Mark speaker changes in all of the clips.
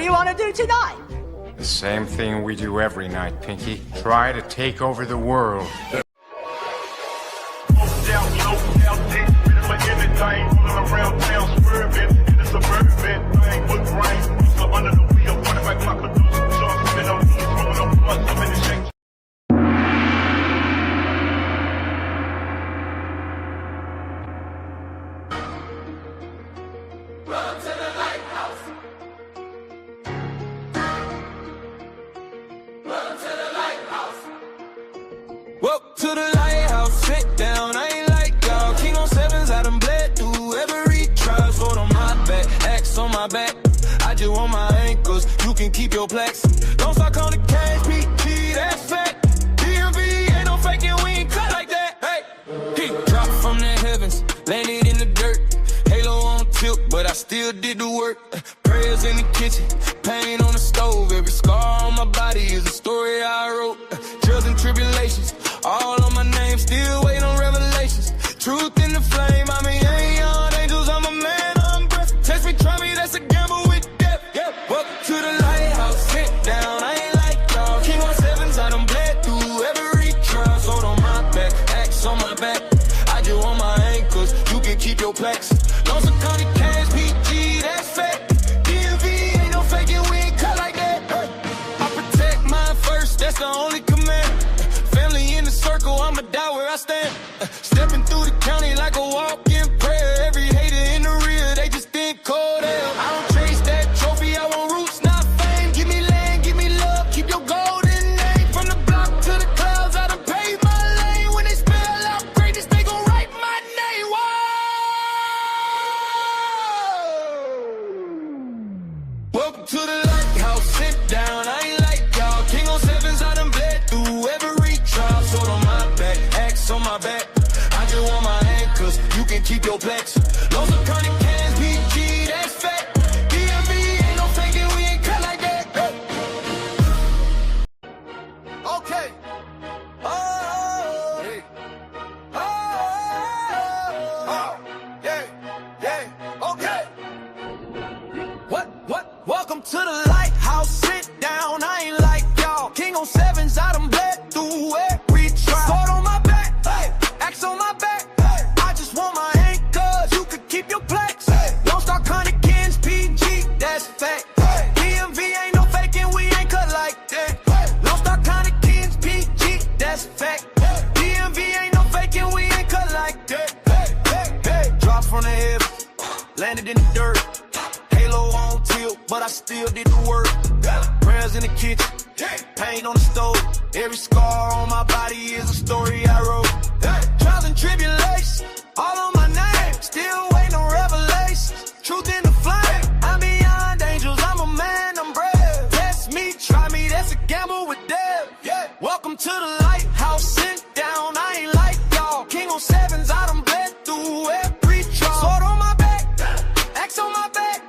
Speaker 1: do you want to do tonight?
Speaker 2: The same thing we do every night, Pinky. Try to take over the world.
Speaker 3: Walk to the lighthouse, sit down, I ain't like y'all. King on sevens, I done bled through every trial. Sword on my back, axe on my back. I just want my ankles, you can keep your plaques. Don't start calling the cash, BT, that's fact. DMV ain't no faking, we ain't cut like that. Hey, he dropped from the heavens, landed in the dirt. Halo on tilt, but I still did the work. Prayers in the kitchen, pain on the stove. Every scar on my body is a story I wrote. Trials and tribulations, all on my name, still waiting on revelations. Truth in the flame, I mean, ain't young angels, I'm a man, I'm breath. Test me, try me, that's a gamble with death. Yeah. Welcome to the lighthouse, sit down, I ain't like y'all. King on sevens, I done bled through every trial. Sword on my back, axe on my back. I just want my ankles, you can keep your plaques. Lost a county cash, PG, that's fact. DMV ain't no faking, we ain't cut like that. I protect mine first, that's the only command. Family in the circle, I'ma die where I stand. Stepping through the county like a walk-in prayer. Every hater in the rear, they just think cold hell. I don't chase that trophy, I want roots, not fame. Give me land, give me love, keep your golden name. From the block to the clouds, I done paved my lane. When they spell out greatness, they gon' write my name. Whoa! Welcome to the lighthouse, sit down, I ain't like y'all. King on sevens, I done bled through every trial. Sword on my back, axe on my back. I just want my ankles, you can keep your plaques. Lost a county cans, PG, that's fact. DMV ain't no faking, we ain't cut like that. Okay. Oh, hey. Oh, yeah, yeah, okay. What? Welcome to the lighthouse, sit down, I ain't like y'all. King on sevens, I done bled through every trial. Sword on my back, hey. Axe on my back, hey. I just want my ankles, you could keep your plaques. Hey. Don't start cunning kins, PG, that's fact. Hey. DMV ain't no faking, we ain't cut like that. Hey. Don't start cunning kins, PG, that's fact. Hey. DMV ain't no faking, we ain't cut like that. Hey. Drop from the heavens, landed in the dirt. Halo on tilt, but I still did the work. Prayers in the kitchen, pain on the stove. Every scar on my body is a story I wrote. Trials and tribulations, all on my name. Still waiting on revelations. Truth in the flame. I'm beyond angels, I'm a man, I'm brave. Test me, try me, that's a gamble with death. Welcome to the lighthouse, sit down, I ain't like y'all. King on sevens, I done bled through every trial. Sword on my back, axe on my back.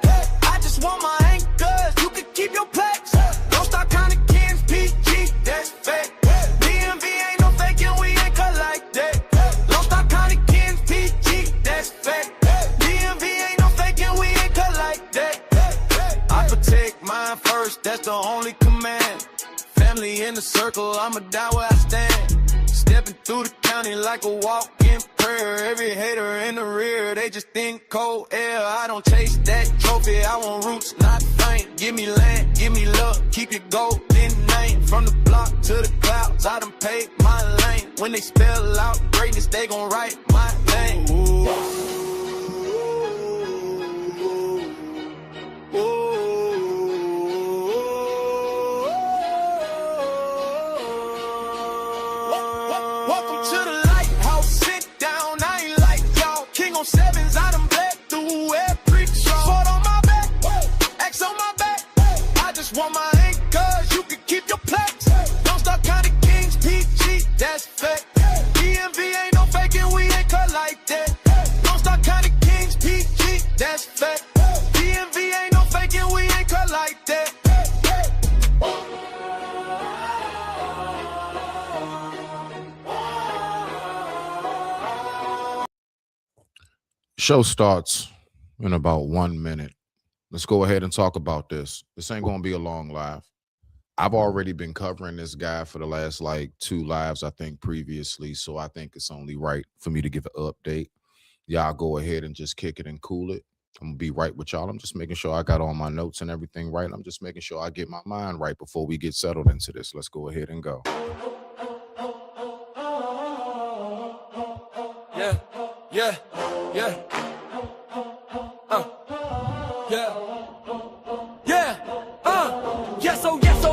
Speaker 3: I just want my ankles, you can keep your plaques. Don't start counting kins, PG, that's fact. DMV ain't no faking, we ain't cut like that. Don't start counting kins, PG, that's fact. DMV ain't no faking, we ain't cut like that. I protect mine first, that's the only command. Family in the circle, I'ma die where I stand. Stepping through the county like a walk-in prayer. Every hater in the rear, they just think cold air. I don't chase that trophy, I want roots, not fame. Give me land, give me love, keep your golden name. From the block to the clouds, I done paved my lane. When they spell out greatness, they gon' write my name. Ooh. Welcome to the lighthouse, sit down, I ain't like y'all. King on sevens, I done bled through every trial. Sword on my back, axe on my back. I just want my ankles, you can keep your plaques. Don't start counting kings, PG, that's fact. DMV ain't no faking, we ain't cut like that. Don't start counting kings, PG, that's fact. DMV ain't no faking, we ain't cut like that.
Speaker 4: Show starts in about 1 minute.
Speaker 1: Let's go ahead and talk about this. This ain't going to be a long live. I've already been covering this guy for the last like 2 lives, I think, previously. So I think it's only right for me to give an update. Y'all go ahead and just kick it and cool it. I'm going to be right with y'all. I'm just making sure I got all my notes and everything right. I'm just making sure I get my mind right before we get settled into this. Let's go ahead and go.
Speaker 3: Yeah, yeah, yeah.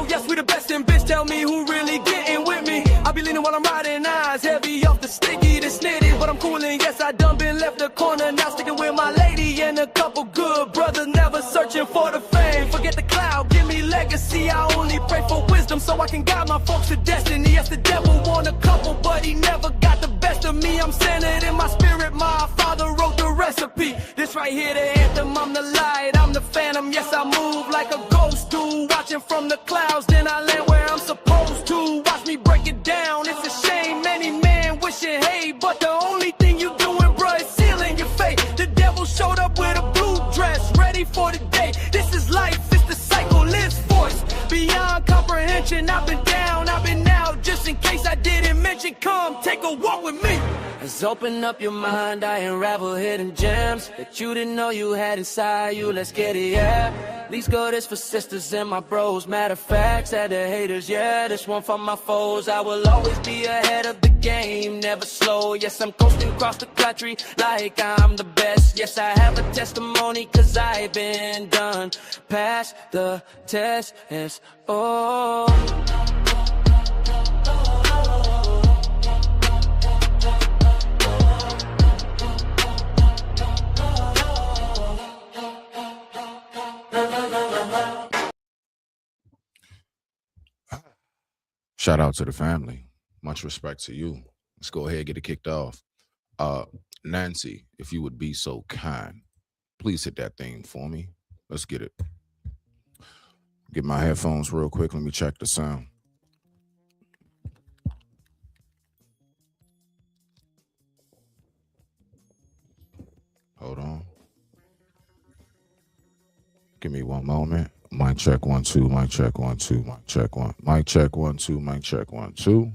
Speaker 3: Yes, we the best, and bitch, tell me who really getting with me. I be leaning while I'm riding, eyes heavy off the sticky, the snitty, but I'm coolin'. Yes, I done been left the corner, now sticking with my lady and a couple good brothers, never searching for the fame. Forget the cloud, give me legacy. I only pray for wisdom so I can guide my folks to destiny. Yes, the devil want a couple, but he never got the best of me. I'm centered in my spirit, my father wrote the recipe. This right here, the anthem, I'm the light, I'm the phantom. Yes, I move like a ghost do, watching from the clouds, then I land where I'm supposed to. Watch me break it down, it's a shame many men wishing hey, but the only thing you doing, bro, is sealing your fate. The devil showed up with a blue dress, ready for the day. This is life, it's the cycle, lives voice beyond comprehension. I've been down, I've been out, just in case I didn't mention, come take a walk with me. Let's open up your mind, I unravel hidden gems that you didn't know you had inside you. Let's get it, yeah. These good is for sisters and my bros. Matter of fact, said the haters, yeah. This one for my foes. I will always be ahead of the game, never slow. Yes, I'm coasting across the country like I'm the best. Yes, I have a testimony cause I've been done. Pass the test, yes, oh.
Speaker 1: Shout out to the family. Much respect to you. Let's go ahead and get it kicked off. Nancy, if you would be so kind, please hit that thing for me. Let's get it. Get my headphones real quick. Let me check the sound. Hold on. Give me one moment. Mic check 1 2. Mic check 1 2. Mic check 1. Mic check 1 2. Mic check 1 2.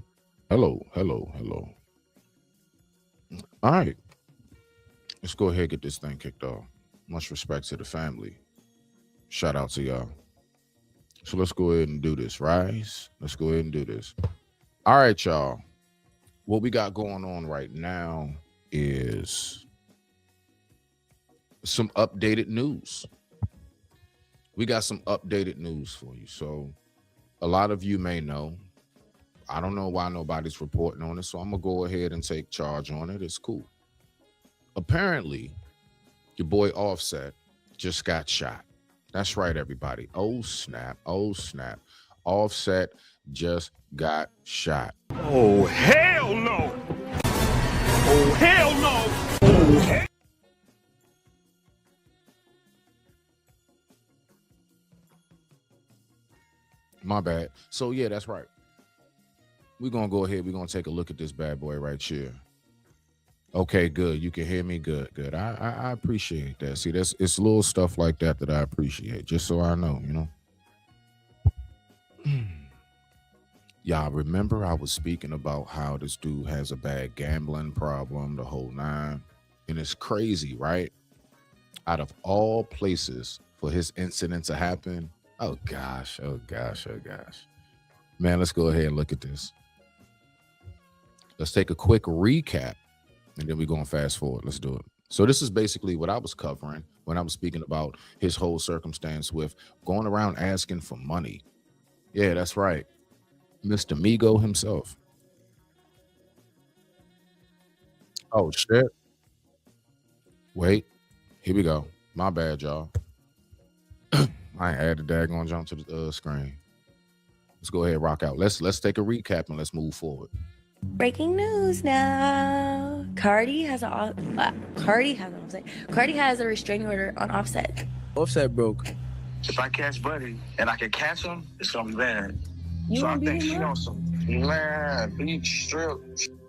Speaker 1: Hello, hello, hello. All right. Let's go ahead and get this thing kicked off. Much respect to the family. Shout out to y'all. So let's go ahead and do this, right? Let's go ahead and do this. All right, y'all. What we got going on right now is some updated news. We got some updated news for you. So a lot of you may know. I don't know why nobody's reporting on it, so I'm going to go ahead and take charge on it. It's cool. Apparently, your boy Offset just got shot. That's right, everybody. Oh, snap. Oh, snap. Offset just got shot.
Speaker 4: Oh, hell no. Oh, hell no. Oh, hell.
Speaker 1: My bad. So, yeah, that's right. We're going to go ahead. We're going to take a look at this bad boy right here. Okay, good. You can hear me? Good, good. I appreciate that. See, it's little stuff like that I appreciate, just so I know, you know. Y'all remember I was speaking about how this dude has a bad gambling problem, the whole nine. And it's crazy, right? Out of all places for his incident to happen, oh gosh, oh gosh, oh gosh. Man, let's go ahead and look at this. Let's take a quick recap, and then we're going to fast forward. Let's do it. So this is basically what I was covering when I was speaking about his whole circumstance with going around asking for money. Yeah, that's right. Mr. Migo himself. Oh, shit. Wait. Here we go. My bad, y'all. I ain't had the daggone jump to the screen. Let's go ahead and rock out. Let's take a recap and let's move forward.
Speaker 5: Breaking news now. Cardi has a restraining order on Offset.
Speaker 6: Offset broke.
Speaker 7: If I catch Buddy and I can catch him, it's gonna be bad.
Speaker 5: You
Speaker 7: So I
Speaker 5: won't
Speaker 7: think
Speaker 5: beat
Speaker 7: she
Speaker 5: him up?
Speaker 7: on some beach strip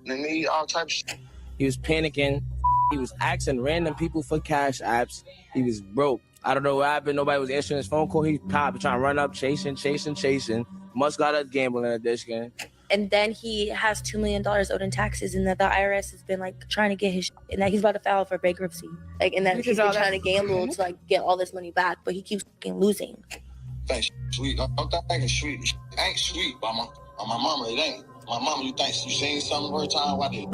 Speaker 7: and need all types of
Speaker 6: He was panicking. He was asking random people for cash apps. He was broke. I don't know what happened. Nobody was answering his phone call. He popped, trying to run up, chasing. Must got a gambling addiction.
Speaker 5: And then he has $2 million owed in taxes, and that the IRS has been like trying to get his and that he's about to file for bankruptcy. Like, and that he's been trying to gamble to like get all this money back, but he keeps fucking losing.
Speaker 7: Thanks, sweet. I'm thinking sweet. It ain't sweet, mama. On my mama, it ain't. My mama, you think you seen something every time? Why did?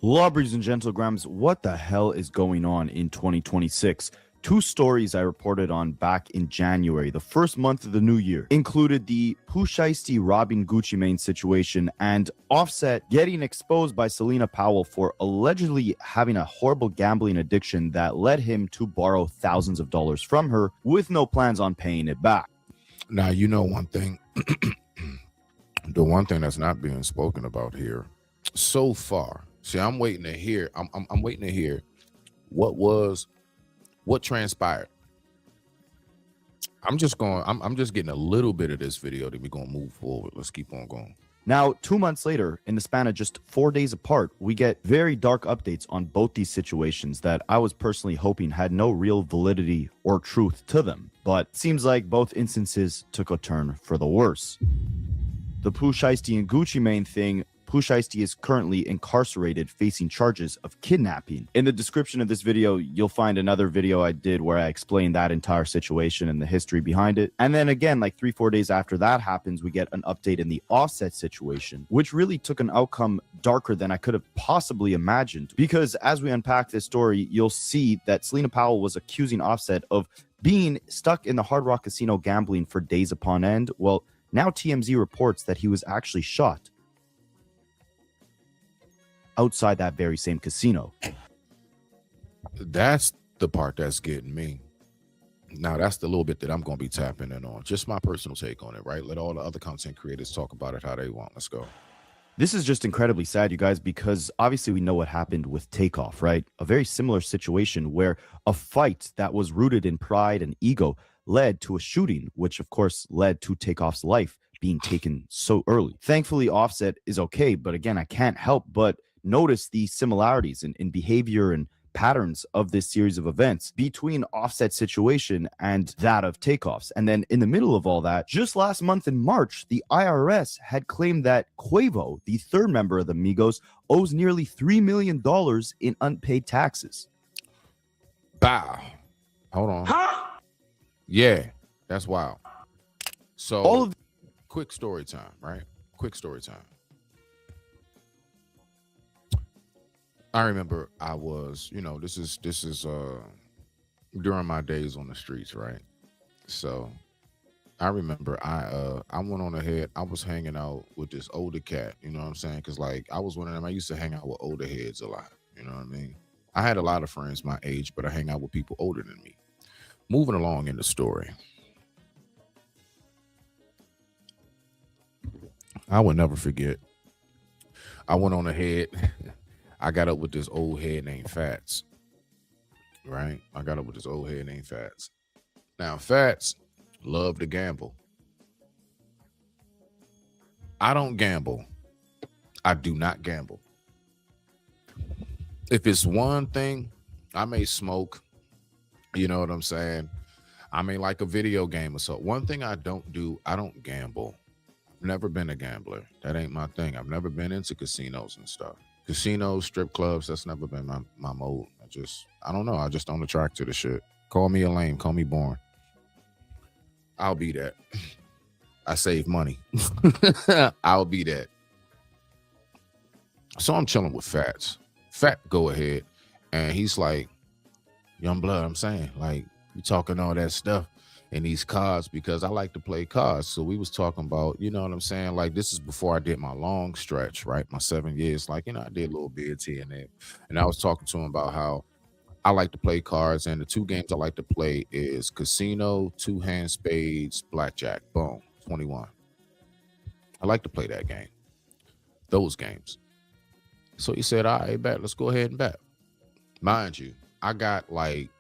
Speaker 8: Ladies and gentlegrams, what the hell is going on in 2026? Two stories I reported on back in January, the first month of the new year, included the Pooh Shiesty robbing Gucci Mane situation and Offset getting exposed by Selena Powell for allegedly having a horrible gambling addiction that led him to borrow thousands of dollars from her with no plans on paying it back.
Speaker 1: Now, you know one thing, the one thing that's not being spoken about here so far. See, I'm waiting to hear. I'm waiting to hear what transpired. I'm just getting a little bit of this video. Then we're gonna move forward. Let's keep on going.
Speaker 8: Now, 2 months later, in the span of just 4 days apart, we get very dark updates on both these situations that I was personally hoping had no real validity or truth to them. But seems like both instances took a turn for the worse. The Pooh Shiesty and Gucci Mane thing. Pooh Shiesty is currently incarcerated facing charges of kidnapping. In the description of this video, you'll find another video I did where I explain that entire situation and the history behind it. And then again, like 3-4 days after that happens, we get an update in the Offset situation, which really took an outcome darker than I could have possibly imagined. Because as we unpack this story, you'll see that Selena Powell was accusing Offset of being stuck in the Hard Rock Casino gambling for days upon end. Well, now TMZ reports that he was actually shot outside that very same casino.
Speaker 1: That's the part that's getting me. Now, that's the little bit that I'm going to be tapping in on. Just my personal take on it, right? Let all the other content creators talk about it how they want. Let's go.
Speaker 8: This is just incredibly sad, you guys, because obviously we know what happened with Takeoff, right? A very similar situation where a fight that was rooted in pride and ego led to a shooting, which of course led to Takeoff's life being taken so early. Thankfully, Offset is okay, but again, I can't help but notice the similarities in behavior and patterns of this series of events between Offset's situation and that of Takeoff's. And then in the middle of all that, just last month in March, the IRS had claimed that Quavo, the third member of the Migos, owes nearly $3 million in unpaid taxes.
Speaker 1: Bow. Hold on. Huh? Yeah, that's wild. So
Speaker 8: all of
Speaker 1: quick story time, right? Quick story time. I remember I was, this is during my days on the streets, right? So I remember I went on ahead. I was hanging out with this older cat, you know what I'm saying? Because like I was one of them. I used to hang out with older heads a lot, you know what I mean? I had a lot of friends my age, but I hang out with people older than me. Moving along in the story. I would never forget. I went on ahead. I got up with this old head named Fats, right? I got up with this old head named Fats. Now, Fats loved to gamble. I don't gamble. I do not gamble. If it's one thing, I may smoke, you know what I'm saying? I may like a video game or so. One thing I don't do, I don't gamble. I've never been a gambler. That ain't my thing. I've never been into casinos and stuff. Casinos, strip clubs, that's never been my mode. I don't know. I just don't attract to the shit. Call me a lame, call me boring. I'll be that. I save money. I'll be that. So I'm chilling with Fats. Fat go ahead. And he's like, young blood, I'm saying, like, you talking all that stuff in these cards because I like to play cards. So we was talking about, you know what I'm saying? Like, this is before I did my long stretch, right? My 7 years. Like, I did little bits here and there. And I was talking to him about how I like to play cards. And the two games I like to play is casino, two-hand spades, blackjack. Boom, 21. I like to play that game. Those games. So he said, all right, bet. Let's go ahead and bet. Mind you, I got like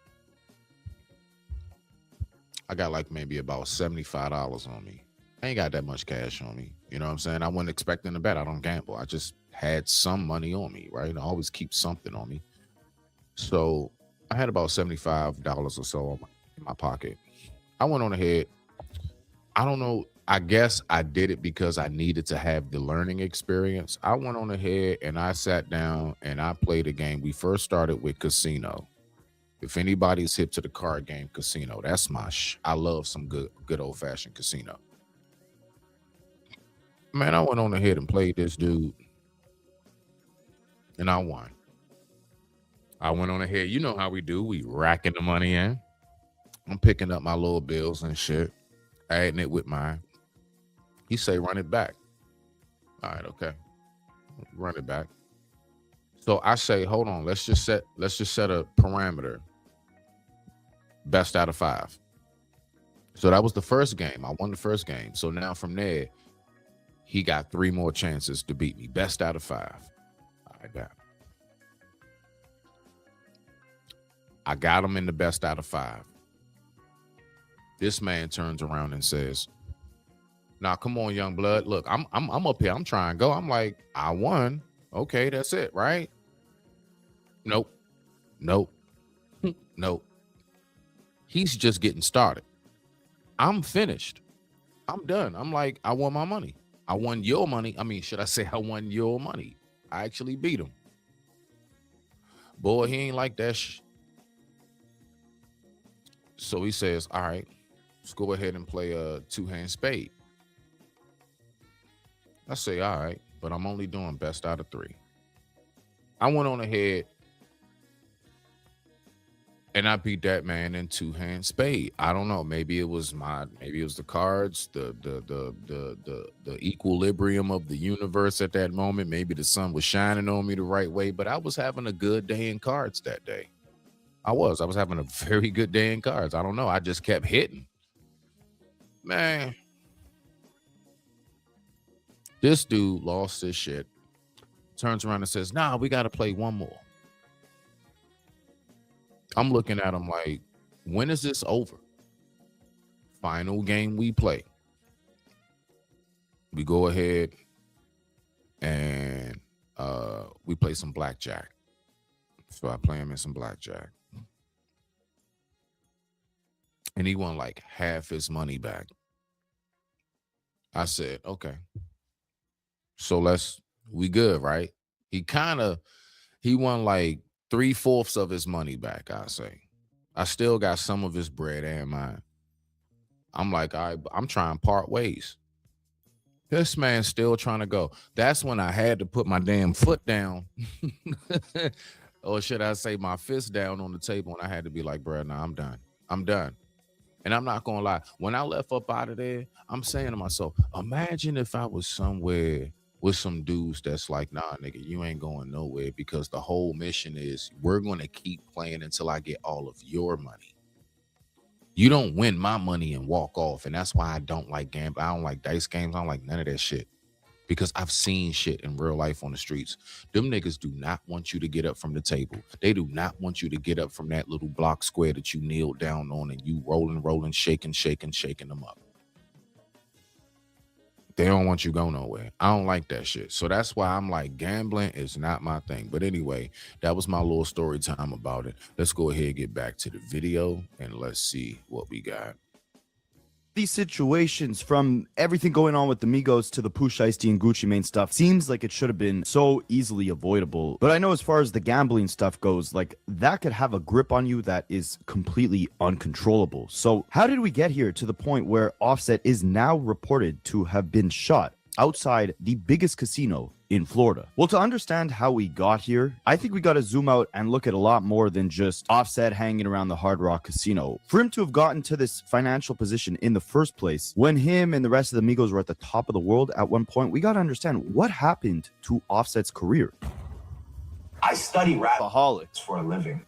Speaker 1: maybe about $75 on me. I ain't got that much cash on me. You know what I'm saying? I wasn't expecting to bet. I don't gamble. I just had some money on me, right? I always keep something on me. So I had about $75 or so in my pocket. I went on ahead. I don't know. I guess I did it because I needed to have the learning experience. I went on ahead and I sat down and I played a game. We first started with Casino. If anybody's hip to the card game Casino, that's my I love some good old fashioned Casino. Man, I went on ahead and played this dude and I won. I went on ahead. You know how we do. We racking the money in. I'm picking up my little bills and shit, adding it with mine. He say, run it back. All right, okay. Run it back. So I say, hold on, let's just set a parameter. Best out of 5. So that was the first game. I won the first game. So now from there, he got 3 more chances to beat me. Best out of 5. All right, back. I got him in the best out of 5. This man turns around and says, "Now, come on, young blood. Look, I'm up here. I'm trying to go." I'm like, "I won. Okay, that's it, right?" Nope. Nope. He's just getting started. I'm finished. I'm done. I'm like, I won my money. I won your money. I mean, should I say I won your money? I actually beat him. Boy, he ain't like that. So he says, all right, let's go ahead and play a 2-hand spade. I say, all right, but I'm only doing best out of 3. I went on ahead and I beat that man in 2-hand spade. I don't know. Maybe it was the cards, the equilibrium of the universe at that moment. Maybe the sun was shining on me the right way, but I was having a good day in cards that day. I was having a very good day in cards. I don't know. I just kept hitting. Man, this dude lost his shit. Turns around and says, "Nah, we got to play one more." I'm looking at him like, when is this over? Final game we play. We go ahead and we play some blackjack. So I play him in some blackjack. And he won like half his money back. I said, okay. So we good, right? He won like 3/4 of his money back, I say. I still got some of his bread and mine. I'm like, all right, I'm trying to part ways. This man's still trying to go. That's when I had to put my damn foot down. Or should I say my fist down on the table, and I had to be like, bro, nah, I'm done. I'm done. And I'm not gonna lie. When I left up out of there, I'm saying to myself, imagine if I was somewhere with some dudes that's like, nah, nigga, you ain't going nowhere, because the whole mission is we're going to keep playing until I get all of your money. You don't win my money and walk off. And that's why I don't like gambling. I don't like dice games. I don't like none of that shit, because I've seen shit in real life on the streets. Them niggas do not want you to get up from the table. They do not want you to get up from that little block square that you kneeled down on and you rolling, shaking them up. They don't want you go nowhere. I don't like that shit. So that's why I'm like, gambling is not my thing. But anyway, that was my little story time about it. Let's go ahead and get back to the video and let's see what we got.
Speaker 8: These situations, from everything going on with the Migos to the Pooh Shiesty and Gucci Mane stuff, seems like it should have been so easily avoidable. But I know as far as the gambling stuff goes, like, that could have a grip on you that is completely uncontrollable. So how did we get here to the point where Offset is now reported to have been shot outside the biggest casino in Florida? Well, to understand how we got here, I think we got to zoom out and look at a lot more than just Offset hanging around the Hard Rock Casino. For him to have gotten to this financial position in the first place, when him and the rest of the Migos were at the top of the world at one point, we got to understand what happened to Offset's career.
Speaker 9: I study
Speaker 8: Rapaholics
Speaker 9: for a living.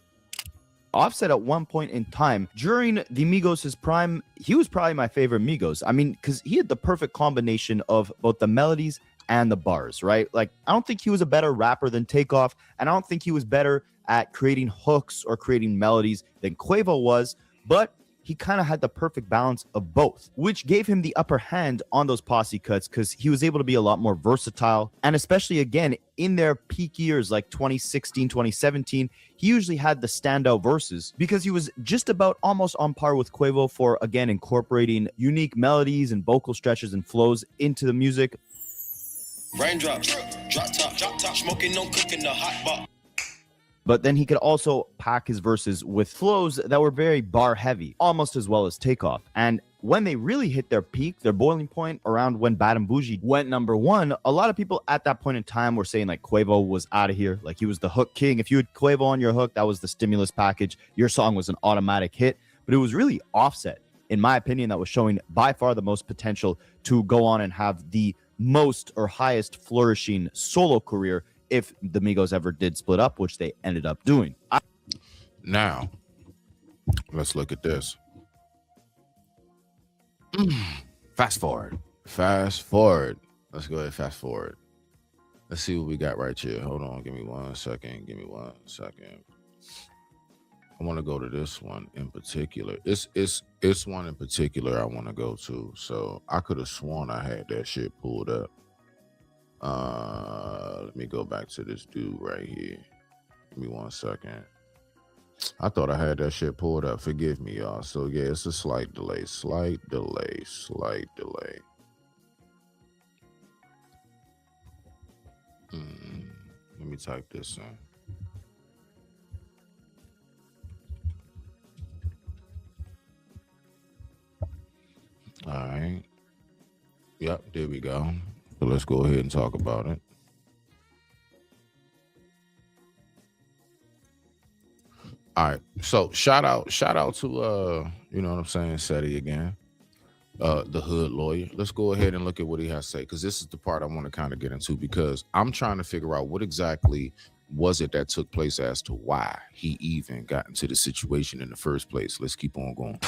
Speaker 8: Offset at one point in time during the Migos' prime, he was probably my favorite Migos. I mean, because he had the perfect combination of both the melodies and the bars, right? Like, I don't think he was a better rapper than Takeoff, and I don't think he was better at creating hooks or creating melodies than Quavo was, but he kind of had the perfect balance of both, which gave him the upper hand on those posse cuts because he was able to be a lot more versatile. And especially, again, in their peak years like 2016, 2017, he usually had the standout verses because he was just about almost on par with Quavo for, again, incorporating unique melodies and vocal stretches and flows into the music.
Speaker 3: Raindrops, drop top, smoking, no cooking, the hot box.
Speaker 8: But then he could also pack his verses with flows that were very bar heavy, almost as well as Takeoff. And when they really hit their peak, their boiling point around when Bad and Bougie went #1, a lot of people at that point in time were saying like Quavo was out of here. Like he was the hook king. If you had Quavo on your hook, that was the stimulus package. Your song was an automatic hit. But it was really Offset, in my opinion, that was showing by far the most potential to go on and have the most or highest flourishing solo career if the Migos ever did split up, which they ended up doing.
Speaker 1: Now, let's look at this. Fast forward. Let's go ahead, fast forward. Let's see what we got right here. Hold on, give me 1 second. I want to go to this one in particular. It's one in particular I want to go to. So I could have sworn I had that shit pulled up. Let me go back to this dude right here. Give me 1 second. I thought I had that shit pulled up. Forgive me, y'all. So yeah, it's a slight delay. Let me type this in. All right. Yep, there we go. So let's go ahead and talk about it. All right. So shout out to you know what I'm saying, Seti again. The hood lawyer. Let's go ahead and look at what he has to say, because this is the part I want to kind of get into, because I'm trying to figure out what exactly was it that took place as to why he even got into the situation in the first place. Let's keep on going.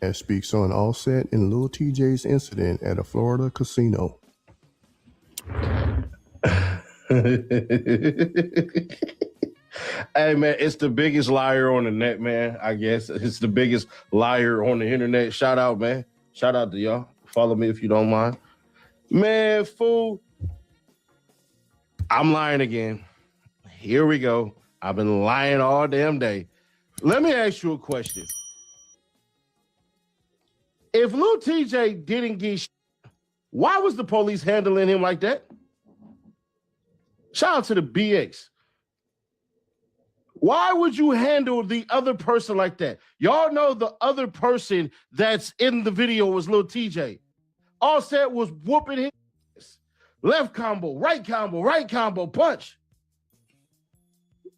Speaker 10: And speaks on Offset and Lil TJ's incident at a Florida casino.
Speaker 11: Hey man, it's the biggest liar on the net, man. I guess it's the biggest liar on the internet. Shout out, man. Shout out to y'all. Follow me if you don't mind. Man, fool. I'm lying again. Here we go. I've been lying all damn day. Let me ask you a question. If Lil TJ didn't get why was the police handling him like that? Shout out to the BX. Why would you handle the other person like that? Y'all know the other person that's in the video was Lil TJ. Offset was whooping his ass. Left combo, right combo, punch.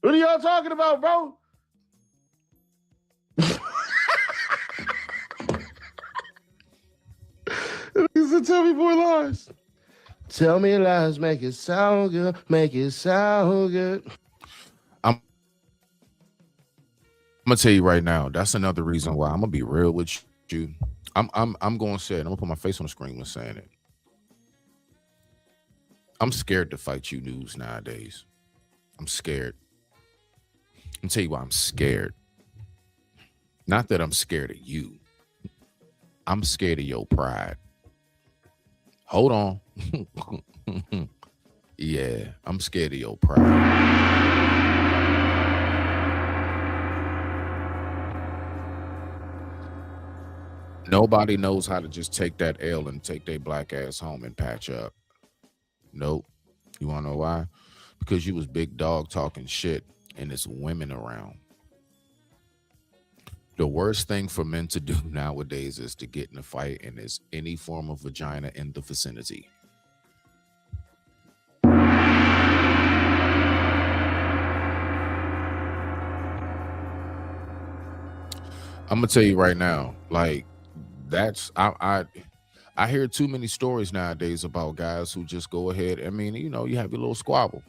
Speaker 11: What are y'all talking about, bro? Tell me more lies. Tell me lies, make it sound good, make it sound good.
Speaker 1: I'm gonna tell you right now, that's another reason why I'm gonna be real with you. I'm gonna say it. I'm gonna put my face on the screen when saying it. I'm scared to fight you news nowadays. I'm scared. I'm gonna tell you why I'm scared. Not that I'm scared of you. I'm scared of your pride. Hold on. Yeah, I'm scared of your pride. Nobody knows how to just take that L and take their black ass home and patch up. Nope. You want to know why? Because you was big dog talking shit and there's women around. The worst thing for men to do nowadays is to get in a fight and there's any form of vagina in the vicinity. I'm gonna tell you right now, like that's I hear too many stories nowadays about guys who just go ahead. I mean, you know, you have your little squabble.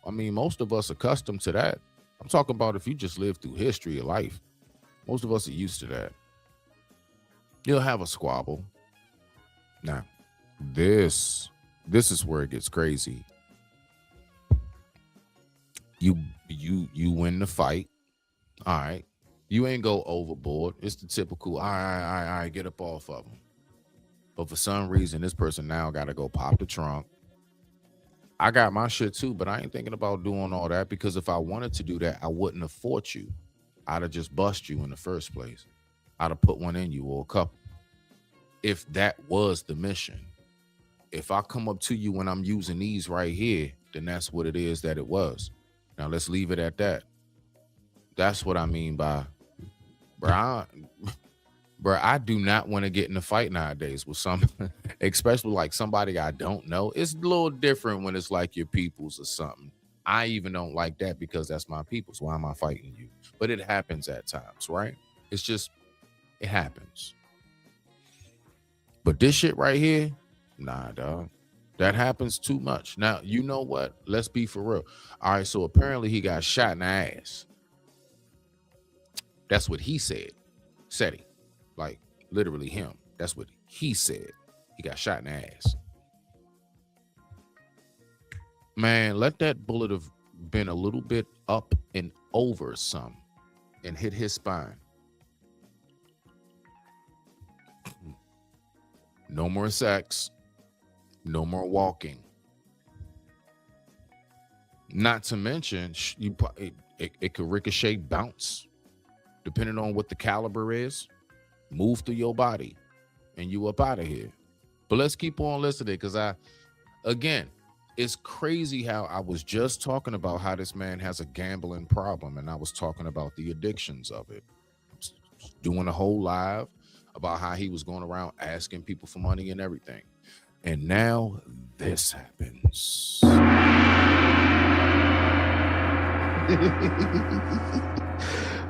Speaker 1: I mean, most of us are accustomed to that. I'm talking about if you just live through history of life. Most of us are used to that. You'll have a squabble. Now, this is where it gets crazy. You win the fight. All right. You ain't go overboard. It's the typical, all right, get up off of them. But for some reason, this person now got to go pop the trunk. I got my shit too, but I ain't thinking about doing all that, because if I wanted to do that, I wouldn't have fought you. I'd have just bust you in the first place. I'd have put one in you or a couple. If that was the mission. If I come up to you when I'm using these right here, then that's what it is that it was. Now let's leave it at that. That's what I mean by, bro, I do not want to get in a fight nowadays with some, especially like somebody I don't know. It's a little different when it's like your peoples or something. I even don't like that because that's my peoples. Why am I fighting you? But it happens at times, right? It's just, it happens. But this shit right here, nah, dog. That happens too much. Now, you know what? Let's be for real. All right, so apparently he got shot in the ass. That's what he said. Said he. Like, literally him. That's what he said. He got shot in the ass. Man, let that bullet have been a little bit up and over some and hit his spine. No more sex. No more walking. Not to mention, it could ricochet, bounce, depending on what the caliber is, move through your body, and you up out of here. But let's keep on listening, because again, it's crazy how I was just talking about how this man has a gambling problem, and I was talking about the addictions of it. Doing a whole live about how he was going around asking people for money and everything. And now this happens.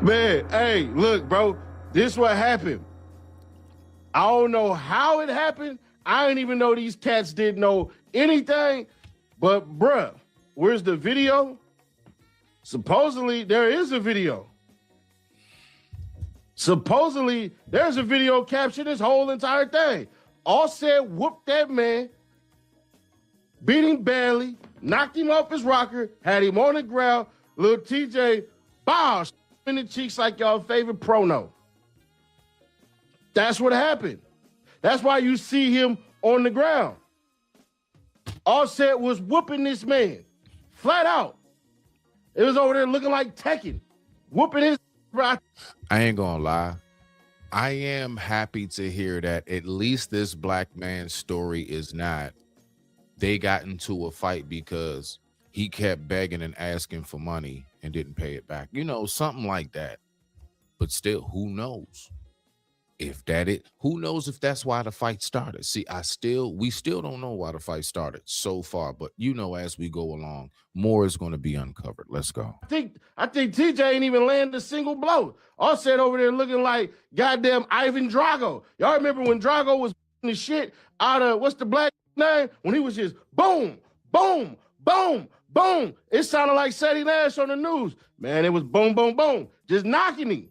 Speaker 11: Man, hey, look, bro, this what happened. I don't know how it happened. I didn't even know these cats didn't know anything. But, bruh, where's the video? Supposedly, there is a video. Supposedly, there's a video capturing this whole entire thing. Offset whooped that man, beat him badly, knocked him off his rocker, had him on the ground. Little TJ, bow, in the cheeks like y'all favorite prono. That's what happened. That's why you see him on the ground. Offset was whooping this man, flat out. It was over there looking like Tekken, whooping his.
Speaker 1: I ain't gonna lie. I am happy to hear that at least this black man's story is not they got into a fight because he kept begging and asking for money and didn't pay it back. You know, something like that. But still, who knows? If that it, who knows if that's why the fight started? See, we still don't know why the fight started so far, but you know, as we go along, more is going to be uncovered. Let's go.
Speaker 11: I think TJ ain't even landed a single blow. Offset over there looking like goddamn Ivan Drago. Y'all remember when Drago was the shit out of what's the black name? When he was just boom, boom, boom, boom. It sounded like Sadie Nash on the news. Man, it was boom, boom, boom, just knocking him.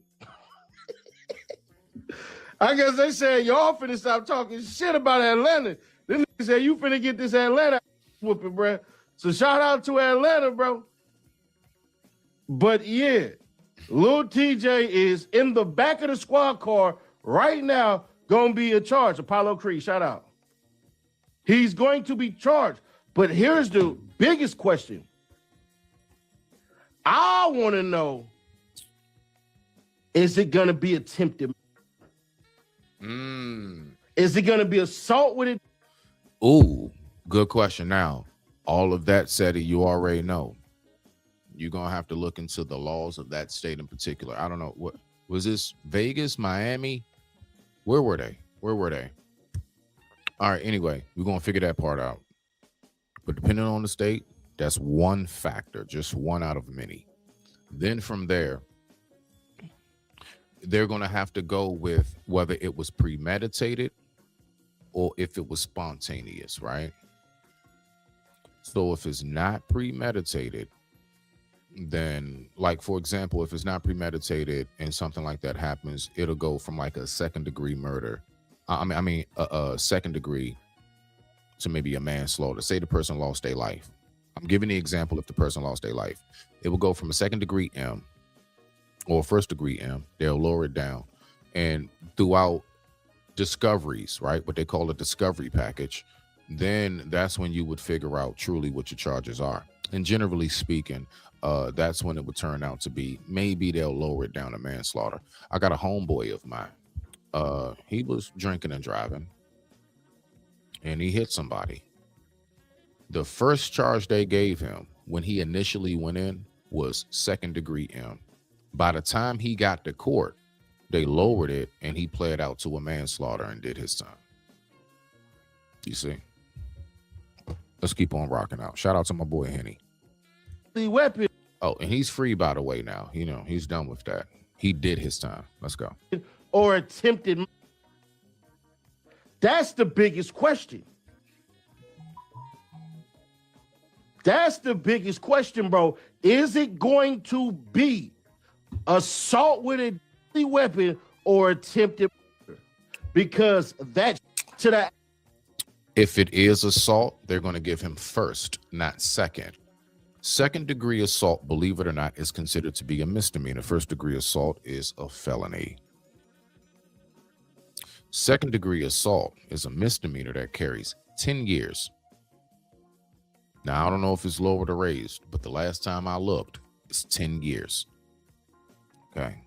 Speaker 11: I guess they said y'all finna stop talking shit about Atlanta. Then they said you finna get this Atlanta whooping, bro. So shout out to Atlanta, bro. But yeah, Lil TJ is in the back of the squad car right now, gonna be a charge. Apollo Creed, shout out. He's going to be charged. But here's the biggest question. I want to know, is it gonna be attempted? Is it going to be assault with it?
Speaker 1: Ooh, good question. Now, all of that said, you already know. You're going to have to look into the laws of that state in particular. I don't know. What was this? Vegas, Miami? Where were they? All right, anyway, we're going to figure that part out. But depending on the state, that's one factor, just one out of many. Then from there, they're going to have to go with whether it was premeditated or if it was spontaneous, right? So if it's not premeditated, then, like, for example, if it's not premeditated and something like that happens, it'll go from like a second-degree murder second degree to maybe a manslaughter. Say the person lost their life. I'm giving the example if the person lost their life. It will go from a second degree M or first degree M. They'll lower it down. And throughout discoveries, right, what they call a discovery package, then that's when you would figure out truly what your charges are. And generally speaking, that's when it would turn out to be maybe they'll lower it down to manslaughter. I got a homeboy of mine. He was drinking and driving, and he hit somebody. The first charge they gave him when he initially went in was second degree M. By the time he got to court, they lowered it and he pled out to a manslaughter and did his time. You see? Let's keep on rocking out. Shout out to my boy Henny.
Speaker 11: The weapon.
Speaker 1: Oh, and he's free, by the way, now. You know, he's done with that. He did his time. Let's go.
Speaker 11: Or attempted. That's the biggest question. That's the biggest question, bro. Is it going to be assault with a deadly weapon or attempted murder? Because that's to that.
Speaker 1: If it is assault, they're going to give him first, not second. Second degree assault, believe it or not, is considered to be a misdemeanor. First degree assault is a felony. Second degree assault is a misdemeanor that carries 10 years. Now, I don't know if it's lowered or raised, but the last time I looked, it's 10 years. Okay.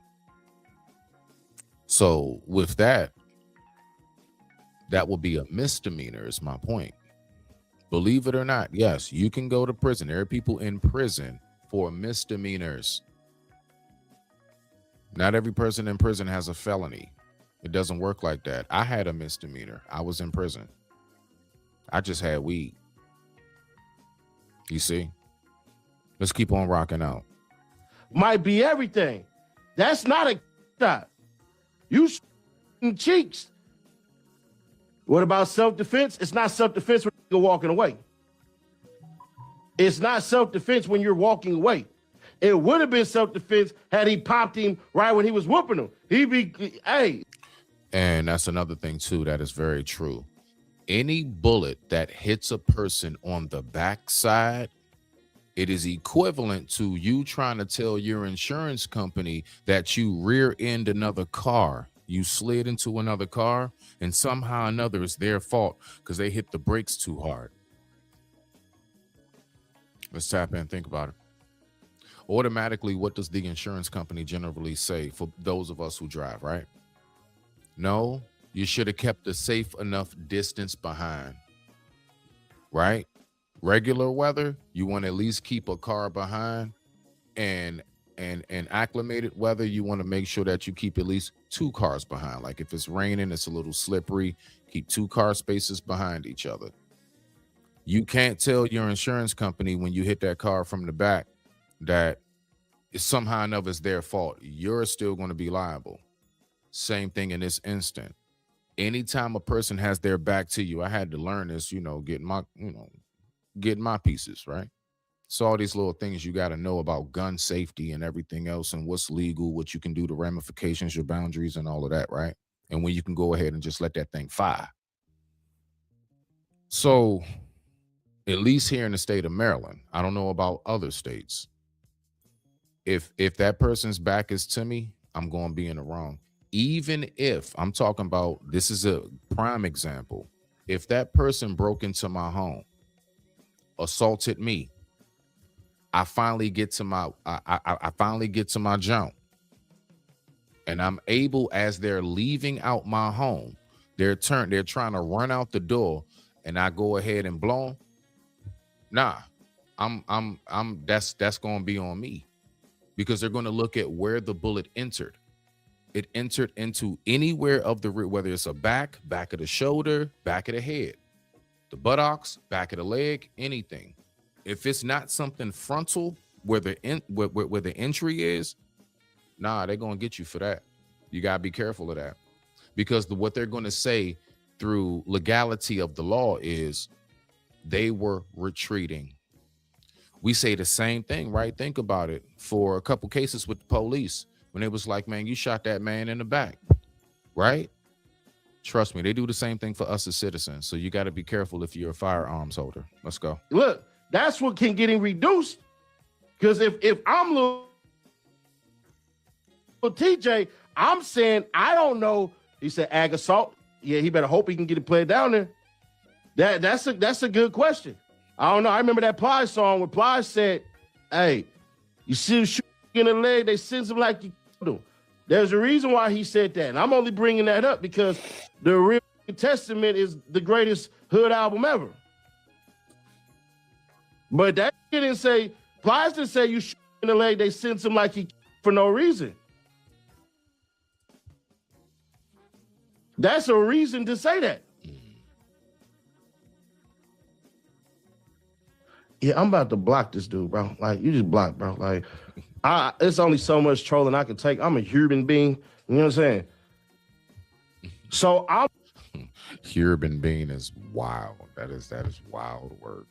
Speaker 1: So with that, that will be a misdemeanor is my point. Believe it or not, yes, you can go to prison. There are people in prison for misdemeanors. Not every person in prison has a felony. It doesn't work like that. I had a misdemeanor. I was in prison. I just had weed. You see? Let's keep on rocking out.
Speaker 11: Might be everything. That's not a shot. You in cheeks. What about self-defense? It's not self-defense when you're walking away. It's not self-defense when you're walking away. It would have been self-defense had he popped him right when he was whooping him. He'd be, hey.
Speaker 1: And that's another thing, too, that is very true. Any bullet that hits a person on the backside, it is equivalent to you trying to tell your insurance company that you rear-end another car. You slid into another car, and somehow or another it's their fault because they hit the brakes too hard. Let's tap in and think about it. Automatically, what does the insurance company generally say for those of us who drive, right? No, you should have kept a safe enough distance behind, right? Regular weather, you want to at least keep a car behind, and acclimated weather, you want to make sure that you keep at least 2 cars behind. Like if it's raining, it's a little slippery, keep 2 car spaces behind each other. You can't tell your insurance company when you hit that car from the back that it's somehow or another it's their fault. You're still going to be liable. Same thing in this instant. Anytime a person has their back to you, I had to learn this, getting my pieces, right? So all these little things you got to know about gun safety and everything else and what's legal, what you can do, the ramifications, your boundaries and all of that, right? And when you can go ahead and just let that thing fire. So at least here in the state of Maryland, I don't know about other states. If that person's back is to me, I'm going to be in the wrong. Even if I'm talking about, this is a prime example. If that person broke into my home, assaulted me, I finally get to my jump, and I'm able, as they're leaving out my home, they're trying to run out the door, and I go ahead and blow them. Nah, that's going to be on me, because they're going to look at where the bullet entered. It entered into anywhere of the rear, whether it's a back of the shoulder, back of the head, the buttocks, back of the leg, anything. If it's not something frontal where the entry is, nah, they're going to get you for that. You got to be careful of that, because what they're going to say through legality of the law is they were retreating. We say the same thing, right? Think about it. For a couple cases with the police, when it was like, man, you shot that man in the back, right? Trust me, they do the same thing for us as citizens. So you got to be careful if you're a firearms holder. Let's go.
Speaker 11: Look, that's what can get him reduced. Because if I'm little TJ, I'm saying I don't know. He said ag assault. Yeah, he better hope he can get it played down there. That's a good question. I don't know. I remember that Ply song where Ply said, "Hey, you see him shooting in the leg, they send him like you do." There's a reason why he said that, and I'm only bringing that up because the Real Testament is the greatest hood album ever. But that didn't say Ply didn't say you shoot in the leg, they send him like he for no reason. That's a reason to say that. Yeah, I'm about to block this dude, bro. Like, you just block, bro. Like, it's only so much trolling I can take. I'm a human being. You know what I'm saying? So I'm
Speaker 1: human being is wild. That is wild word.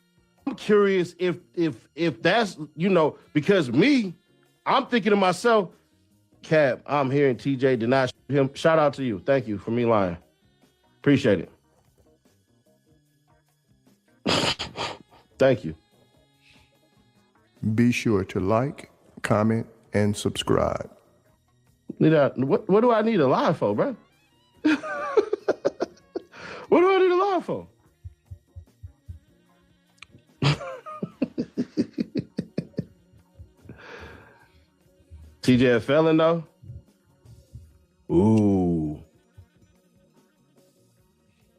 Speaker 11: I'm curious if that's, you know, because me, I'm thinking to myself, Cap, I'm hearing TJ did not shoot him. Shout out to you. Thank you for me lying. Appreciate it. Thank you.
Speaker 10: Be sure to like, comment, and subscribe.
Speaker 11: What do I need a lie for, bro? What do I need a lie for? TJ a felon though? Ooh.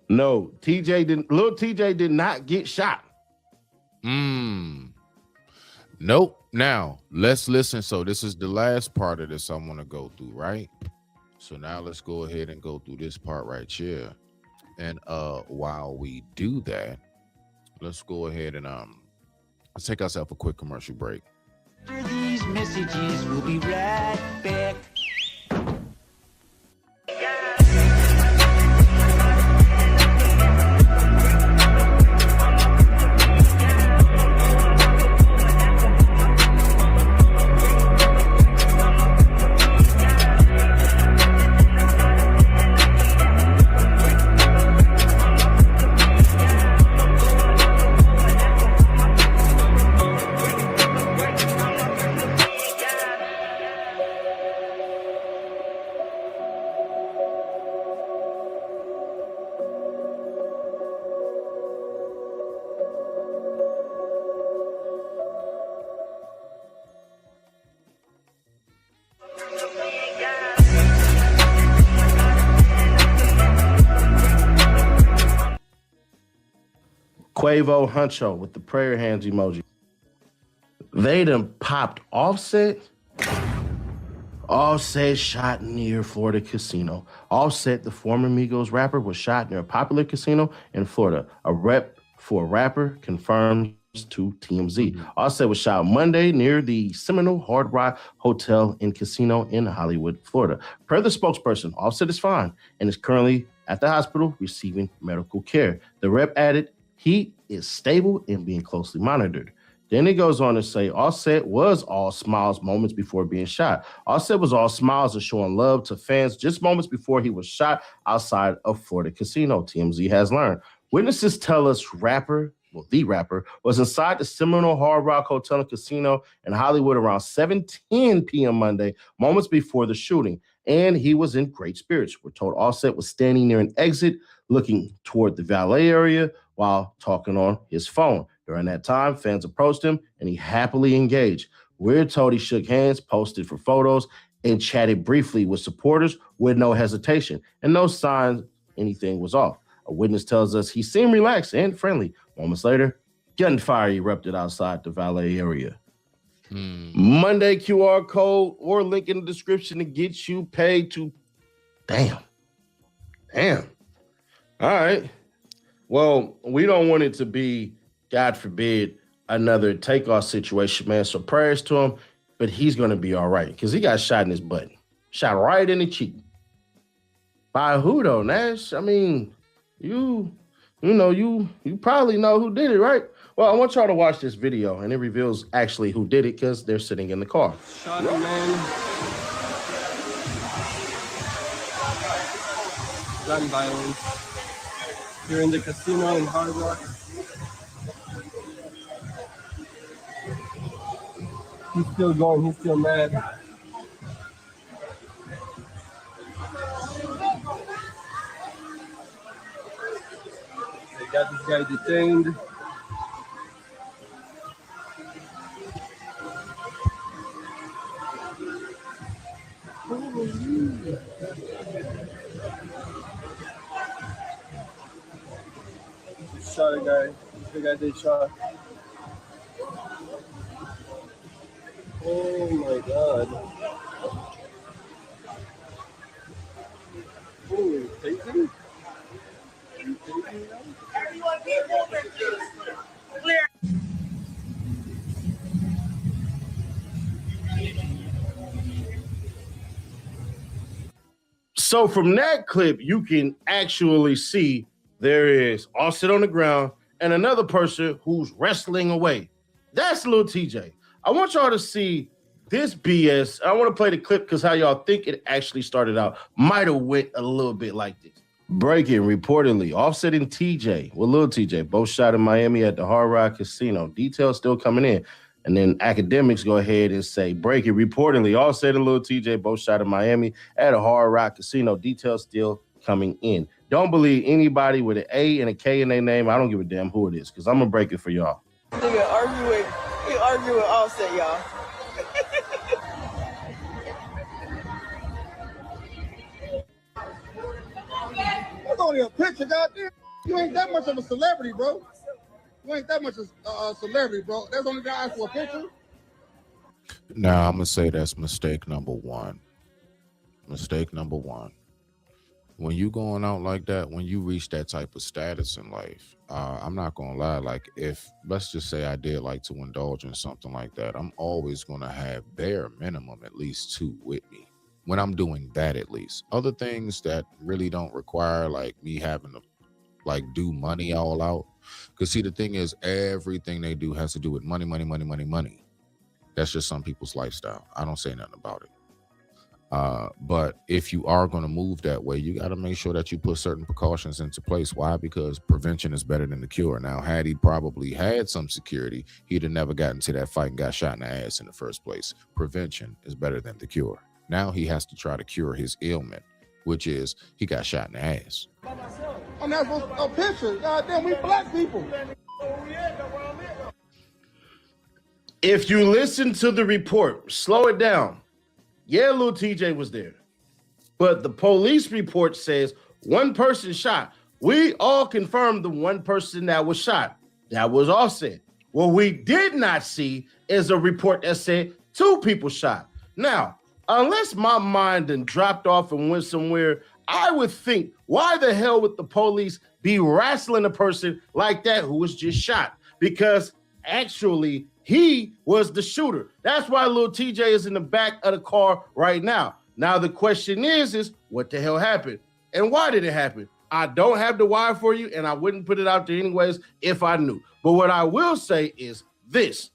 Speaker 11: No, little TJ did not get shot.
Speaker 1: Nope. Now, let's listen. So this is the last part of this I want to go through, right? So now let's go ahead and go through this part right here. And while we do that, let's go ahead and let's take ourselves a quick commercial break.
Speaker 3: After these messages, we'll be right back.
Speaker 11: Quavo Huncho with the prayer hands emoji. They done popped Offset. Offset shot near Florida casino. Offset, the former Migos rapper, was shot near a popular casino in Florida. A rep for a rapper confirms to TMZ. Offset was shot Monday near the Seminole Hard Rock Hotel and Casino in Hollywood, Florida. Per the spokesperson, Offset is fine and is currently at the hospital receiving medical care. The rep added, he is stable and being closely monitored. Then it goes on to say Offset was all smiles moments before being shot. Offset was all smiles and showing love to fans just moments before he was shot outside of Florida casino, TMZ has learned. Witnesses tell us the rapper, was inside the Seminole Hard Rock Hotel and Casino in Hollywood around 7:10 p.m. Monday, moments before the shooting, and he was in great spirits. We're told Offset was standing near an exit looking toward the valet area while talking on his phone. During that time, fans approached him and he happily engaged. We're told he shook hands, posted for photos, and chatted briefly with supporters with no hesitation and no signs anything was off. A witness tells us he seemed relaxed and friendly. Moments later, gunfire erupted outside the valet area. Monday QR code or link in the description to get you paid to. Damn. All right. Well, we don't want it to be, God forbid, another takeoff situation, man. So prayers to him, but he's going to be all right because he got shot in his butt. Shot right in the cheek. By who, though, Nash? I mean, you probably know who did it, right? Well, I want y'all to watch this video, and it reveals actually who did it because they're sitting in the car.
Speaker 12: Shot him, man. gun violence here in the casino in Hard Rock. He's still going, he's still mad. They got this guy detained. Shot a guy. The guy they shot. Oh my god. Oh, tasing? You tasing now?
Speaker 3: Clear.
Speaker 11: So from that clip, you can actually see there is Offset on the ground and another person who's wrestling away. That's Lil TJ. I want y'all to see this BS. I want to play the clip because how y'all think it actually started out might have went a little bit like this. Breaking reportedly, Offset and TJ, well, Lil TJ, both shot in Miami at the Hard Rock Casino. Details still coming in. And then academics go ahead and say, breaking reportedly, Offset and Lil TJ both shot in Miami at a Hard Rock Casino. Details still coming in. Don't believe anybody with an A and a K in their name. I don't give a damn who it is because I'm going to break it for y'all.
Speaker 13: Nigga argue with Offset, y'all.
Speaker 14: That's only a picture, goddamn. You ain't that much of a celebrity, bro. You ain't that much of a celebrity, bro. That's only guy for a picture.
Speaker 1: Now, I'm going to say that's mistake number one. Mistake number one. When you going out like that, when you reach that type of status in life, I'm not going to lie. Like if, let's just say I did like to indulge in something like that, I'm always going to have bare minimum at least 2 with me when I'm doing that at least. Other things that really don't require like me having to like do money all out. Because see, the thing is, everything they do has to do with money, money, money, money, money. That's just some people's lifestyle. I don't say nothing about it. But if you are going to move that way, you got to make sure that you put certain precautions into place. Why? Because prevention is better than the cure. Now, had he probably had some security, he'd have never gotten to that fight and got shot in the ass in the first place. Prevention is better than the cure. Now he has to try to cure his ailment, which is he got shot in the ass.
Speaker 14: I'm not supposed to a picture. Goddamn, we black people.
Speaker 11: If you listen to the report, slow it down. Yeah, Lil TJ was there. But the police report says one person shot. We all confirmed the one person that was shot. That was Offset. What we did not see is a report that said 2 people shot. Now, unless my mind done dropped off and went somewhere, I would think, why the hell would the police be wrestling a person like that who was just shot? Because actually, he was the shooter. That's why Lil TJ is in the back of the car right now. Now, the question is what the hell happened? And why did it happen? I don't have the why for you, and I wouldn't put it out there anyways if I knew. But what I will say is this.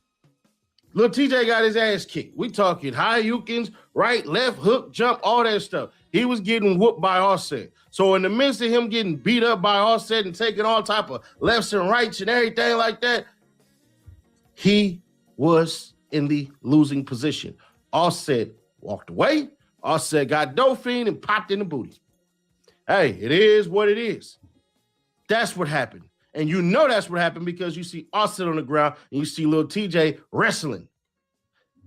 Speaker 11: Lil TJ got his ass kicked. We talking high Yukins, right, left, hook, jump, all that stuff. He was getting whooped by Offset. So in the midst of him getting beat up by Offset and taking all type of lefts and rights and everything like that, he was in the losing position. Offset walked away. Offset got Dauphine and popped in the booty. Hey, it is what it is. That's what happened. And you know that's what happened because you see Offset on the ground and you see Lil TJ wrestling.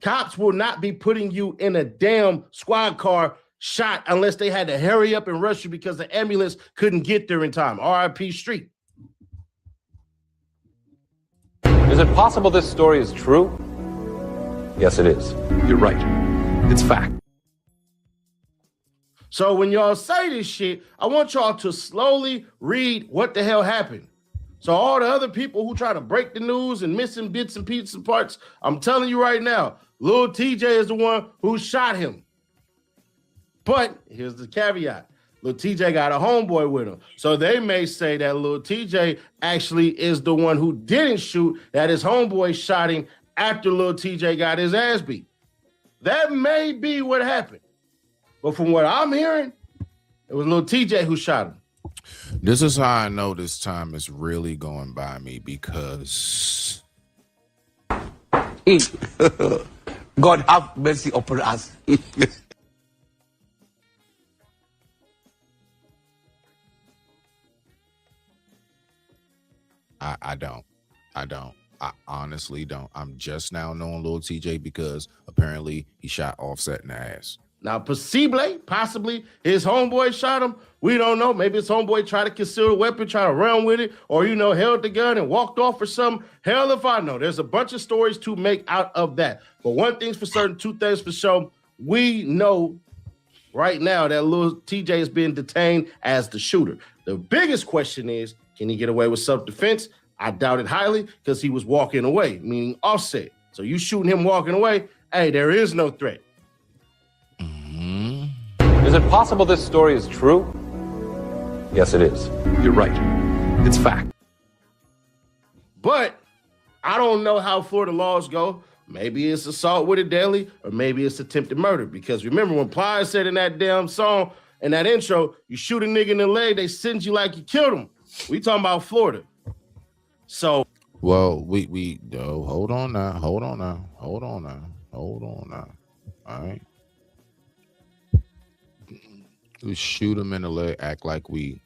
Speaker 11: Cops will not be putting you in a damn squad car shot unless they had to hurry up and rush you because the ambulance couldn't get there in time. RIP Street.
Speaker 15: Is it possible this story is true? Yes, it is. You're right. It's fact.
Speaker 11: So when y'all say this shit, I want y'all to slowly read what the hell happened. So all the other people who try to break the news and missing bits and pieces and parts, I'm telling you right now, Lil TJ is the one who shot him. But here's the caveat. Lil TJ got a homeboy with him. So they may say that Lil TJ actually is the one who didn't shoot, that his homeboy shot him after Lil TJ got his ass beat. That may be what happened. But from what I'm hearing, It was little TJ who shot him.
Speaker 1: This is how I know this time is really going by me because
Speaker 16: God have mercy upon us.
Speaker 1: I don't. I honestly don't. I'm just now knowing Lil TJ because apparently he shot Offset in the ass.
Speaker 11: Now, possibly his homeboy shot him. We don't know. Maybe his homeboy tried to conceal the weapon, try to run with it, or, held the gun and walked off or something. Hell if I know. There's a bunch of stories to make out of that. But one thing's for certain, two things for sure. We know right now that Lil TJ is being detained as the shooter. The biggest question is, can he get away with self-defense? I doubt it highly because he was walking away, meaning Offset. So you shooting him walking away, hey, there is no threat.
Speaker 15: Is it possible this story is true? Yes, it is. You're right. It's fact.
Speaker 11: But I don't know how Florida laws go. Maybe it's assault with a deadly, or maybe it's attempted murder. Because remember when Plies said in that damn song, in that intro, you shoot a nigga in the leg, they send you like you killed him. We talking about Florida. So,
Speaker 1: well, hold on now. All right. We shoot him in the leg, act like we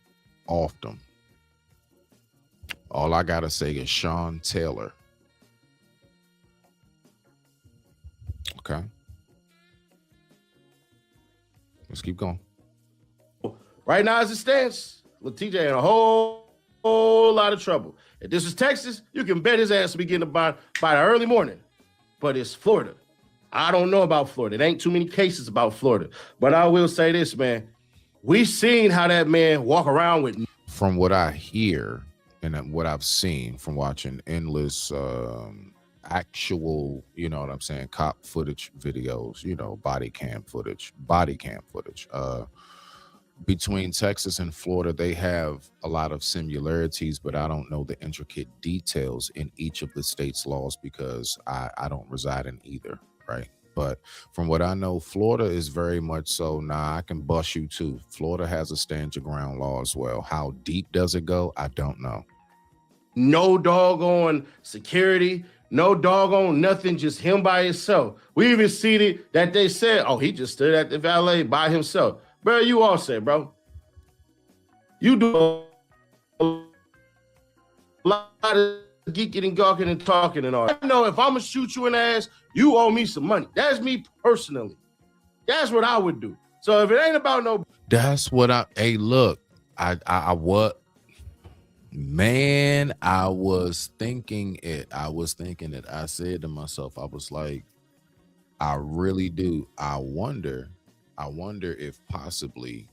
Speaker 1: offed him. All I gotta say is Sean Taylor. Okay. Let's keep going.
Speaker 11: Right now, as it stands, Lil TJ in a whole lot of trouble. If this is Texas, you can bet his ass will be getting by the early morning. But it's Florida. I don't know about Florida. It ain't too many cases about Florida. But I will say this, man. We've seen how that man walk around with.
Speaker 1: From what I hear and what I've seen from watching endless actual, cop footage videos, body cam footage. Between Texas and Florida, they have a lot of similarities, but I don't know the intricate details in each of the state's laws because I don't reside in either, right? But from what I know, Florida is very much so, I can bust you too. Florida has a stand your ground law as well. How deep does it go? I don't know.
Speaker 11: No doggone security, no doggone nothing, just him by himself. We even seen it that they said, he just stood at the valet by himself. Bro, you all said, bro. You do a lot of geeking and gawking and talking and all that. I know if I'm going to shoot you in the ass, you owe me some money. That's me personally. That's what I would do. So if it ain't about no...
Speaker 1: That's what look, I was thinking it. I said to myself, I was like, I really do. I wonder if possibly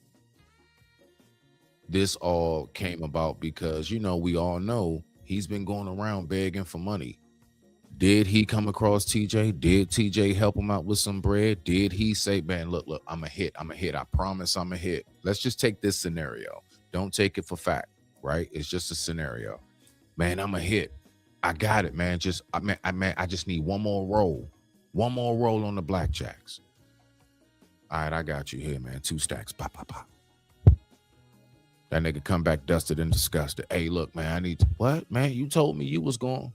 Speaker 1: this all came about because, we all know he's been going around begging for money. Did he come across TJ? Did TJ help him out with some bread? Did he say, man, look, I'm a hit. I promise I'm a hit. Let's just take this scenario. Don't take it for fact, right? It's just a scenario. Man, I'm a hit. I got it, man. I just need one more roll. One more roll on the blackjacks. All right, I got you here, man. 2 stacks. Pop, pop, pop. That nigga come back dusted and disgusted. Hey, look, man, I need to... What, man? You told me you was going...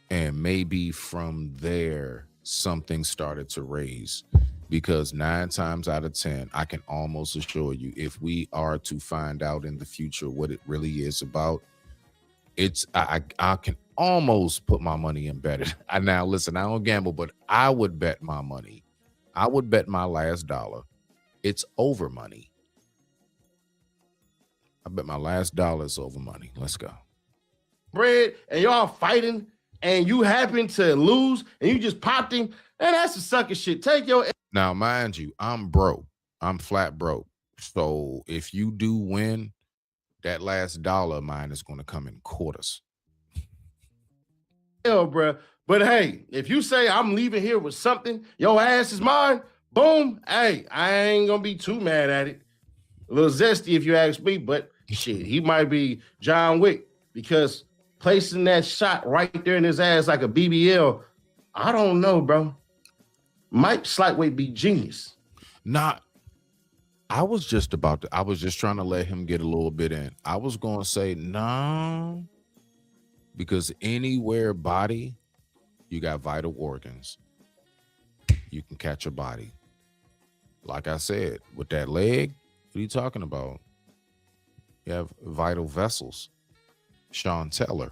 Speaker 1: And maybe from there, something started to raise. Because 9 times out of 10, I can almost assure you, if we are to find out in the future what it really is about, I can almost put my money in bet. Now, listen, I don't gamble, but I would bet my money. I would bet my last dollar. It's over money. I bet my last dollar is over money. Let's go.
Speaker 11: Bread, and y'all fighting, and you happen to lose, and you just popped him, and that's the sucker shit. Take your...
Speaker 1: Now, mind you, I'm broke. I'm flat broke. So if you do win, that last dollar of mine is going to come in quarters.
Speaker 11: Hell, bro. But hey, if you say I'm leaving here with something, your ass is mine, boom, hey, I ain't going to be too mad at it. A little zesty if you ask me, but shit, he might be John Wick because placing that shot right there in his ass like a BBL, I don't know, bro. Might Slightweight be genius.
Speaker 1: I I was just trying to let him get a little bit in. I was going to say no, because anywhere body, you got vital organs. You can catch a body. Like I said, with that leg, what are you talking about? You have vital vessels. Sean Teller,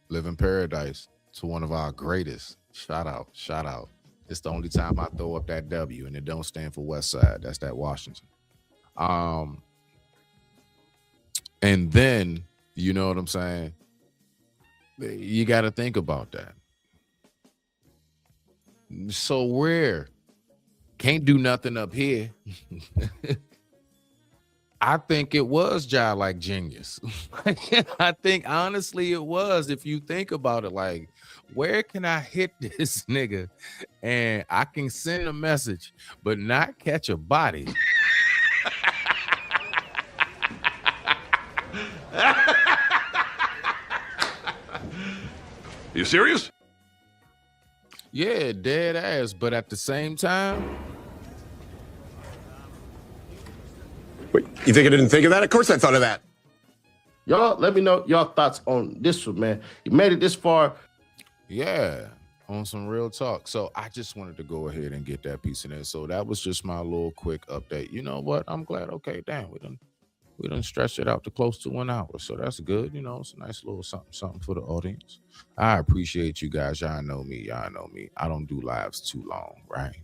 Speaker 1: Live in Paradise, to one of our greatest. Shout out. It's the only time I throw up that W, and it don't stand for West Side. That's that Washington. And then, you know what I'm saying? You got to think about that. So rare. Can't do nothing up here. I think it was Jai like genius. I think honestly it was. If you think about it, like, where can I hit this nigga and I can send a message but not catch a body?
Speaker 17: You serious?
Speaker 1: Yeah, dead ass. But at the same time,
Speaker 17: wait, you think I didn't think of that? Of course I thought of that.
Speaker 11: Y'all, let me know y'all thoughts on this one, man. You made it this far.
Speaker 1: Yeah, on some real talk. So I just wanted to go ahead and get that piece in there. So that was just my little quick update. You know what? I'm glad. Okay, damn, we done stretched it out to close to 1 hour. So that's good. You know, it's a nice little something for the audience. I appreciate you guys. Y'all know me. I don't do lives too long, right?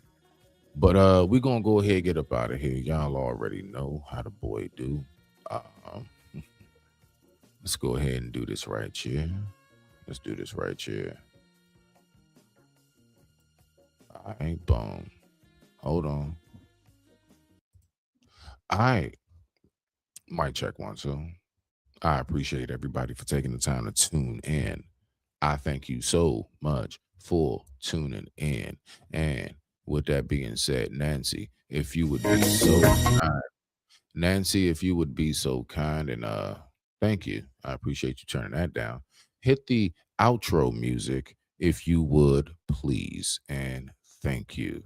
Speaker 1: But we're gonna go ahead and get up out of here. Y'all already know how the boy do. Let's go ahead and do this right here. Let's do this right here. All right, boom. Hold on. All right. Mic check 1, 2. I appreciate everybody for taking the time to tune in. I thank you so much for tuning in. And with that being said, Nancy, if you would be so kind. Nancy, if you would be so kind, and thank you. I appreciate you turning that down. Hit the outro music if you would, please, and thank you.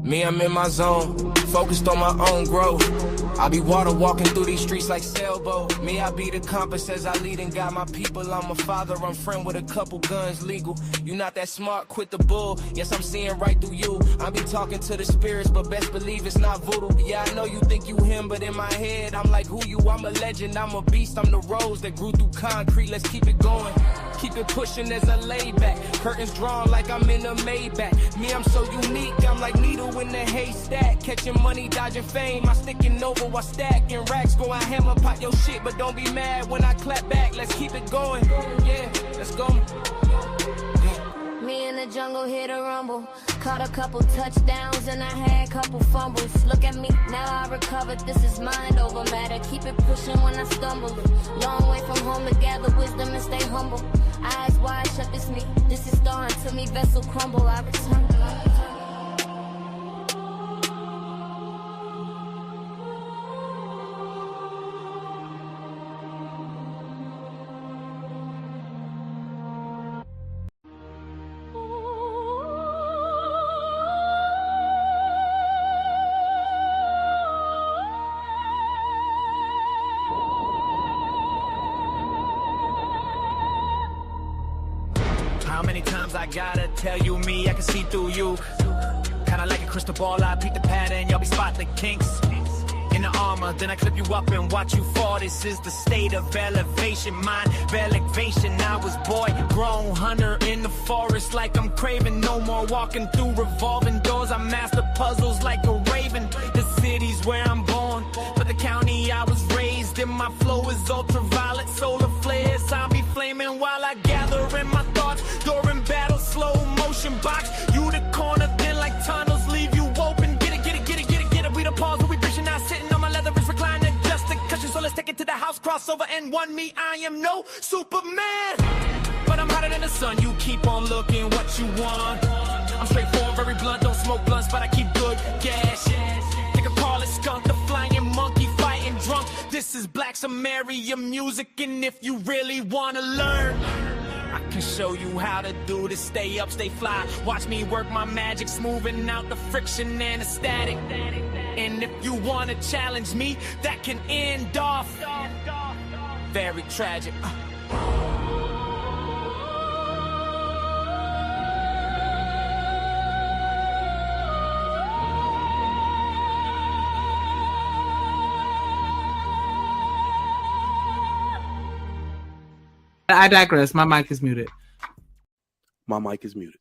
Speaker 18: Me, I'm in my zone, focused on my own growth. I be water walking through these streets like sailboat. Me, I be the compass as I lead and guide my people. I'm a father, I'm friend with a couple guns legal. You not that smart, quit the bull. Yes, I'm seeing right through you. I be talking to the spirits, but best believe it's not voodoo. Yeah, I know you think you him, but in my head, I'm like who you? I'm a legend, I'm a beast, I'm the rose that grew through concrete. Let's keep it going. Keep it pushing as I lay back. Curtains drawn like I'm in a Maybach. Me, I'm so unique, I'm like needle in the haystack. Catching money, dodging fame. I'm sticking over while stacking racks. Go out hammer, pop your shit, but don't be mad when I clap back. Let's keep it going. Yeah, let's go.
Speaker 19: Me in the jungle, hit a rumble. Caught a couple touchdowns and I had a couple fumbles. Look at me, now I recovered. This is mind over matter. Keep it pushing when I stumble. Long way from home to gather wisdom and stay humble. Eyes wide shut, this me. This is dawn to me, vessel crumble. I return.
Speaker 18: I gotta tell you me, I can see through you. Kinda like a crystal ball, I peek the pattern, y'all be spot the kinks. In the armor, then I clip you up and watch you fall. This is the state of elevation, mind of elevation. I was boy, grown hunter in the forest like I'm craving. No more walking through revolving doors, I master puzzles like a raven. The city's where I'm born, but the county I was raised in. My flow is ultraviolet, solar flares. I'll be flaming while I gather in my thoughts. During battle, slow motion box. You the corner, thin like tunnels, leave you open. Get it, get it, get it, get it, get it. We the pause, we preaching now, sitting on my leather, it's reclining, just a cushion. So let's take it to the house, crossover and one me. I am no Superman, but I'm hotter than the sun. You keep on looking what you want. I'm straightforward, very blunt, don't smoke blunts, but I keep good gas. Take a call, it's skunk, the flying monkey fighting drunk. This This is Black Samaria music, and if you really wanna learn, I can show you how to do this. Stay up, stay fly. Watch me work my magic, smoothing out the friction and the static. And if you wanna challenge me, that can end off very tragic.
Speaker 20: I digress. My mic is muted.
Speaker 21: My mic is muted.